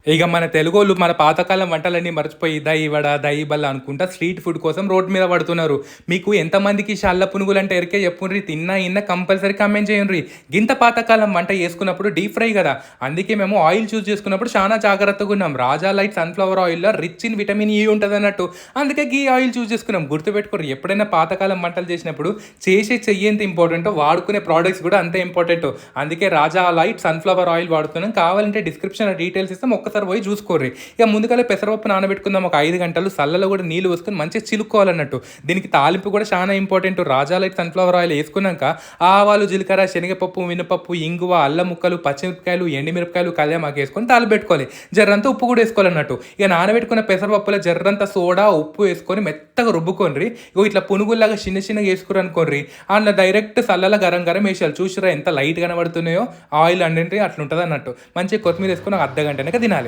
ఇక మన తెలుగోళ్ళు మన పాతకాలం వంటలన్నీ మర్చిపోయి దही వడ, దही బల్ల అనుకుంటా స్ట్రీట్ ఫుడ్ కోసం రోడ్ మీద పడుతున్నారు. మీకు ఎంతమందికి షల్ల పునుగులంటే ఎరికే చెప్పుండ్రి. తిన్నా ఇన్నా కంపల్సరీ కామెంట్ చేయండ్రి. గింత పాతకాలం వంట చేసుకున్నప్పుడు డీప్ ఫ్రై కదా, అందుకే మేము ఆయిల్ చూస్ చేసుకున్నప్పుడు చాలా జాగ్రత్తగా ఉన్నాం. రాజా లైట్ సన్‌ఫ్లవర్ ఆయిల్‌లో రిచ్ ఇన్ విటమిన్ ఈ ఉంటదన్నట్టు. అందుకే గీ ఆయిల్ చూస్ చేసుకున్నాం. గుర్తుపెట్టుకోర్రి, ఎప్పుడైనా పాతకాలం వంటలు చేసినప్పుడు చేసే చెయ్యి ఎంత ఇంపార్టెంటో వాడుకునే ప్రోడక్ట్స్ కూడా అంతే ఇంపార్టెంట్. అందుకే రాజా లైట్ సన్‌ఫ్లవర్ ఆయిల్ వాడుతున్నాం. కావాలంటే డిస్క్రిప్షన్‌లో డీటెయిల్స్ ఇస్తాం, ఒక్కసారి పోయి చూసుకోర్రి. ఇక ముందుగానే పెసరపప్పు నానబెట్టుకుందాం ఒక 5 గంటలు. సల్లలో కూడా నీళ్ళు పోసుకొని మంచిగా చిలుక్కోవాలన్నట్టు. దీనికి తాలింపు కూడా చాలా ఇంపార్టెంట్. రాజా లైట్ సన్‌ఫ్లవర్ ఆయిల్ వేసుకున్నాక ఆవాలు, జీలకర్ర, శనగపప్పు, మినపప్పు, ఇంగువ, అల్లం ముక్కలు, పచ్చిమిరపకాయలు, ఎండుమిరపకాయలు, కళ్యామాకు వేసుకొని తాలింపు పెట్టుకోవాలి. జర్రంతా ఉప్పు కూడా వేసుకోవాలన్నట్టు. ఇక నానబెట్టుకున్న పెసరపప్పులో జర్రంతా సోడా, ఉప్పు వేసుకొని మెత్తగా రుబ్బుకోండి. ఇగో ఇట్లా పునుగుల్లాగా చిన్న చిన్నగా వేసుకుని అనుకోండి. అందులో డైరెక్ట్ సల్లల గరం గరం వేసేయాలి. చూసిరా ఎంత లైట్ కనబడుతున్నాయో ఆయిల్ అంటే అట్లా ఉంటుంది అన్నట్టు. మంచిగా కొత్తిమీర వేసుకొని ఒక అర్ధ గంటనక తినాలి.